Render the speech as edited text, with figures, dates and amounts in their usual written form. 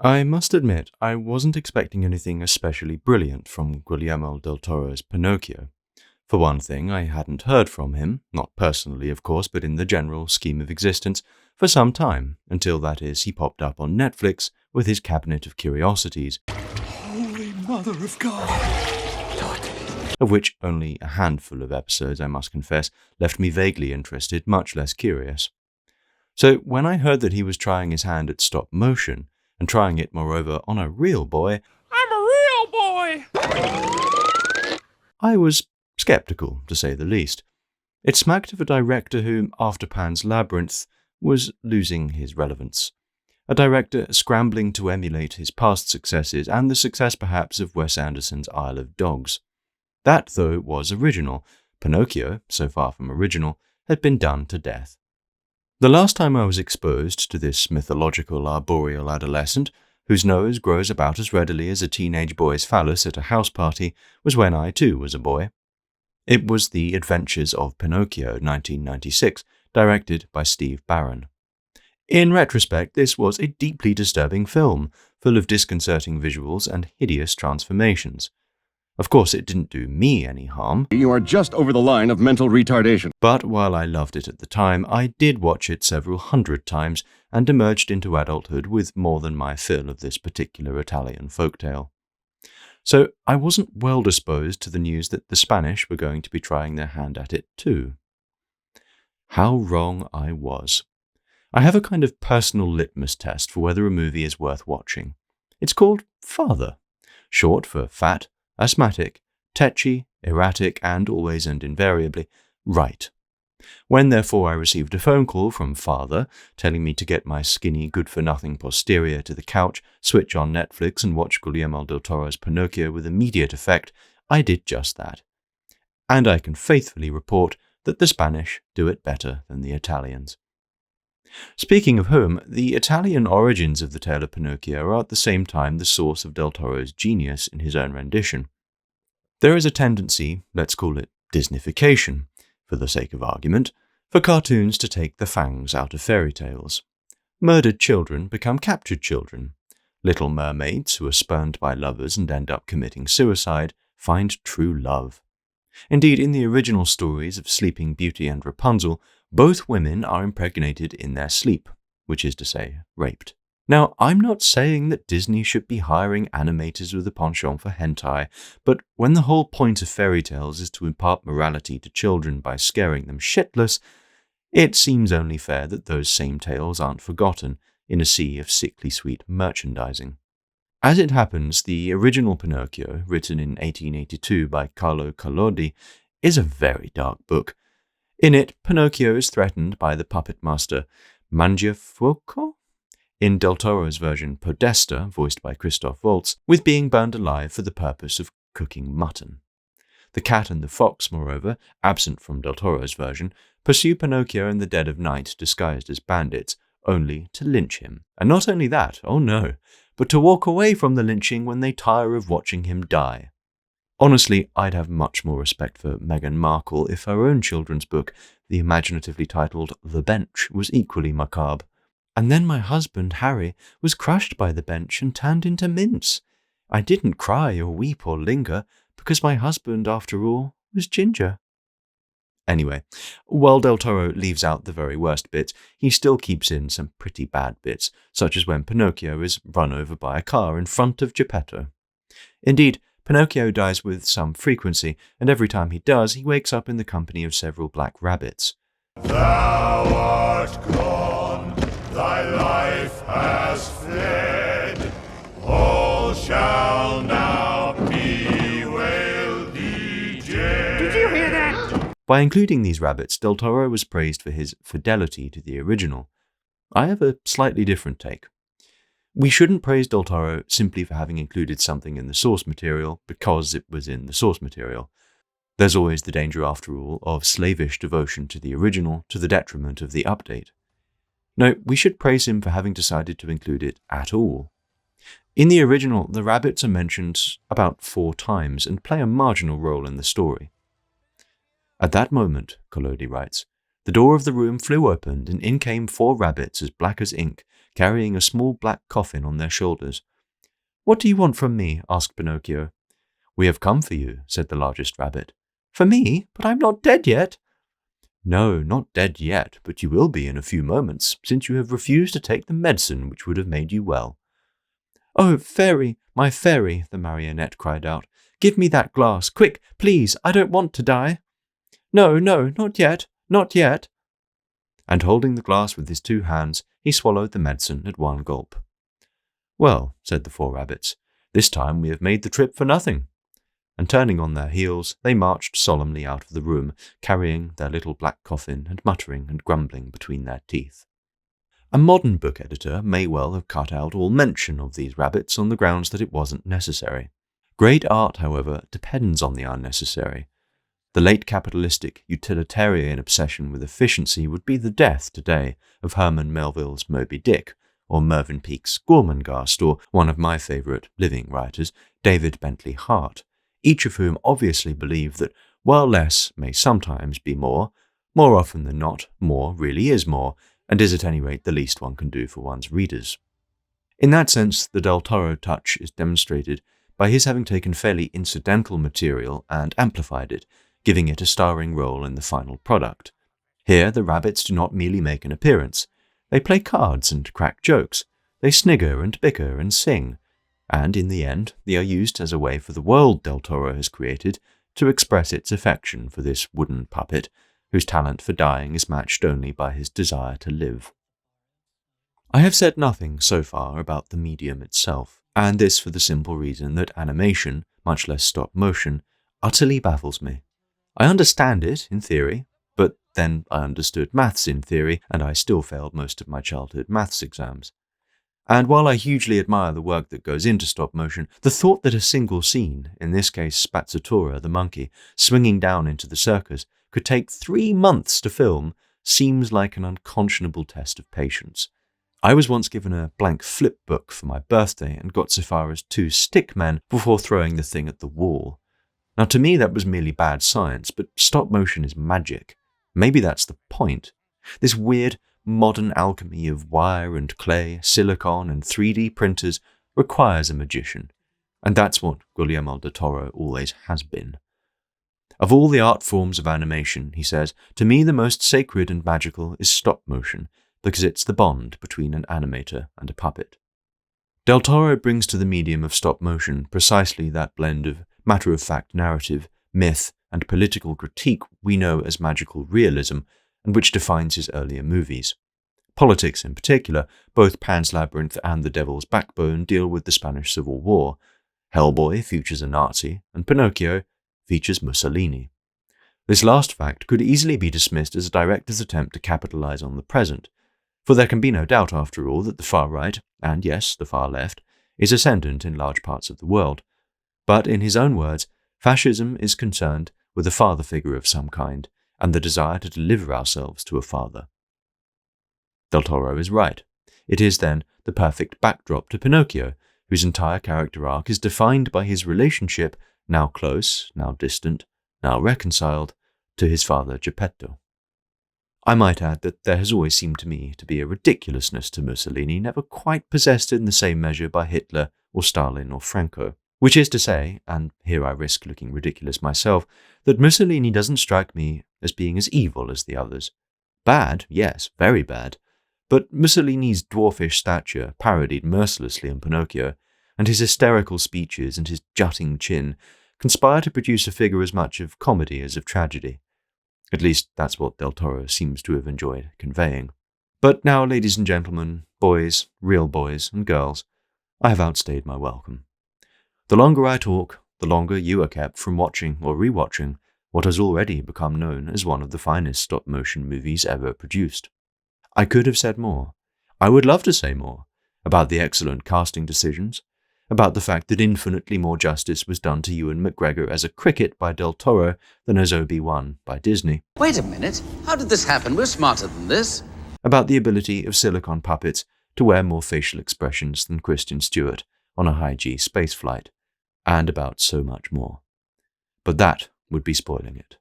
I must admit, I wasn't expecting anything especially brilliant from Guillermo del Toro's Pinocchio. For one thing, I hadn't heard from him, not personally of course, but in the general scheme of existence, for some time, until that is, he popped up on Netflix with his cabinet of curiosities, Holy Mother of God! of which only a handful of episodes, I must confess, left me vaguely interested, much less curious. So when I heard that he was trying his hand at stop motion, and trying it, moreover, on a real boy, I'm a real boy! I was skeptical, to say the least. It smacked of a director who, after Pan's Labyrinth, was losing his relevance. A director scrambling to emulate his past successes and the success perhaps of Wes Anderson's Isle of Dogs. That, though, was original. Pinocchio, so far from original, had been done to death. The last time I was exposed to this mythological arboreal adolescent, whose nose grows about as readily as a teenage boy's phallus at a house party, was when I too was a boy. It was The Adventures of Pinocchio, 1996, directed by Steve Barron. In retrospect, this was a deeply disturbing film, full of disconcerting visuals and hideous transformations. Of course, it didn't do me any harm. You are just over the line of mental retardation. But while I loved it at the time, I did watch it several hundred times and emerged into adulthood with more than my fill of this particular Italian folktale. So I wasn't well disposed to the news that the Spanish were going to be trying their hand at it too. How wrong I was. I have a kind of personal litmus test for whether a movie is worth watching. It's called Father, short for fat, asthmatic, tetchy, erratic, and always and invariably right. When, therefore, I received a phone call from Father telling me to get my skinny, good-for-nothing posterior to the couch, switch on Netflix, and watch Guillermo del Toro's Pinocchio with immediate effect, I did just that. And I can faithfully report that the Spanish do it better than the Italians. Speaking of whom, the Italian origins of the tale of Pinocchio are at the same time the source of del Toro's genius in his own rendition. There is a tendency, let's call it Disneyfication, for the sake of argument, for cartoons to take the fangs out of fairy tales. Murdered children become captured children. Little mermaids, who are spurned by lovers and end up committing suicide, find true love. Indeed, in the original stories of Sleeping Beauty and Rapunzel, both women are impregnated in their sleep, which is to say, raped. Now, I'm not saying that Disney should be hiring animators with a penchant for hentai, but when the whole point of fairy tales is to impart morality to children by scaring them shitless, it seems only fair that those same tales aren't forgotten in a sea of sickly sweet merchandising. As it happens, the original Pinocchio, written in 1882 by Carlo Collodi, is a very dark book. In it, Pinocchio is threatened by the puppet master Mangiafuoco, in Del Toro's version Podesta, voiced by Christoph Waltz, with being burned alive for the purpose of cooking mutton. The cat and the fox, moreover, absent from Del Toro's version, pursue Pinocchio in the dead of night disguised as bandits, only to lynch him. And not only that, oh no, but to walk away from the lynching when they tire of watching him die. Honestly, I'd have much more respect for Meghan Markle if her own children's book, the imaginatively titled The Bench, was equally macabre. And then my husband, Harry, was crushed by the bench and turned into mince. I didn't cry or weep or linger, because my husband, after all, was ginger. Anyway, while Del Toro leaves out the very worst bits, he still keeps in some pretty bad bits, such as when Pinocchio is run over by a car in front of Geppetto. Indeed, Pinocchio dies with some frequency, and every time he does, he wakes up in the company of several black rabbits. Thou art gone, thy life has fled, all shall now bewail thee dead. Did you hear that? By including these rabbits, Del Toro was praised for his fidelity to the original. I have a slightly different take. We shouldn't praise Del Toro simply for having included something in the source material because it was in the source material. There's always the danger, after all, of slavish devotion to the original to the detriment of the update. No, we should praise him for having decided to include it at all. In the original, the rabbits are mentioned about 4 times and play a marginal role in the story. At that moment, Collodi writes, the door of the room flew open and in came 4 rabbits as black as ink, carrying a small black coffin on their shoulders. "What do you want from me?" asked Pinocchio. "We have come for you," said the largest rabbit. "For me? But I'm not dead yet." "No, not dead yet, but you will be in a few moments, since you have refused to take the medicine which would have made you well." "Oh, fairy, my fairy," the marionette cried out. "Give me that glass, quick, please, I don't want to die." "No, no, not yet, not yet." And holding the glass with his 2 hands, he swallowed the medicine at one gulp. "Well," said the 4 rabbits, "this time we have made the trip for nothing." And turning on their heels, they marched solemnly out of the room, carrying their little black coffin and muttering and grumbling between their teeth. A modern book editor may well have cut out all mention of these rabbits on the grounds that it wasn't necessary. Great art, however, depends on the unnecessary. The late capitalistic, utilitarian obsession with efficiency would be the death today of Herman Melville's Moby Dick, or Mervyn Peake's Gormenghast, or one of my favourite living writers, David Bentley Hart, each of whom obviously believe that while less may sometimes be more often than not, more really is more, and is at any rate the least one can do for one's readers. In that sense, the Del Toro touch is demonstrated by his having taken fairly incidental material and amplified it, giving it a starring role in the final product. Here, the rabbits do not merely make an appearance. They play cards and crack jokes. They snigger and bicker and sing. And in the end, they are used as a way for the world Del Toro has created to express its affection for this wooden puppet, whose talent for dying is matched only by his desire to live. I have said nothing so far about the medium itself, and this for the simple reason that animation, much less stop motion, utterly baffles me. I understand it in theory, but then I understood maths in theory, and I still failed most of my childhood maths exams. And while I hugely admire the work that goes into stop motion, the thought that a single scene, in this case Spazzatura the monkey, swinging down into the circus, could take 3 months to film seems like an unconscionable test of patience. I was once given a blank flip book for my birthday and got so far as 2 stick men before throwing the thing at the wall. Now to me that was merely bad science, but stop motion is magic. Maybe that's the point. This weird modern alchemy of wire and clay, silicon and 3D printers requires a magician, and that's what Guillermo del Toro always has been. Of all the art forms of animation, he says, to me the most sacred and magical is stop motion, because it's the bond between an animator and a puppet. Del Toro brings to the medium of stop motion precisely that blend of matter-of-fact narrative, myth, and political critique we know as magical realism, and which defines his earlier movies. Politics in particular, both Pan's Labyrinth and The Devil's Backbone deal with the Spanish Civil War. Hellboy features a Nazi, and Pinocchio features Mussolini. This last fact could easily be dismissed as a director's attempt to capitalize on the present, for there can be no doubt, after all, that the far right, and yes, the far left, is ascendant in large parts of the world. But in his own words, fascism is concerned with a father figure of some kind, and the desire to deliver ourselves to a father. Del Toro is right. It is, then, the perfect backdrop to Pinocchio, whose entire character arc is defined by his relationship, now close, now distant, now reconciled, to his father Geppetto. I might add that there has always seemed to me to be a ridiculousness to Mussolini never quite possessed in the same measure by Hitler or Stalin or Franco. Which is to say, and here I risk looking ridiculous myself, that Mussolini doesn't strike me as being as evil as the others. Bad, yes, very bad, but Mussolini's dwarfish stature, parodied mercilessly in Pinocchio, and his hysterical speeches and his jutting chin conspire to produce a figure as much of comedy as of tragedy. At least that's what Del Toro seems to have enjoyed conveying. But now, ladies and gentlemen, boys, real boys and girls, I have outstayed my welcome. The longer I talk, the longer you are kept from watching or rewatching what has already become known as one of the finest stop-motion movies ever produced. I could have said more. I would love to say more about the excellent casting decisions, about the fact that infinitely more justice was done to Ewan McGregor as a cricket by Del Toro than as Obi-Wan by Disney. Wait a minute, how did this happen? We're smarter than this. About the ability of silicon puppets to wear more facial expressions than Kristen Stewart on a high-G spaceflight, and about so much more. But that would be spoiling it.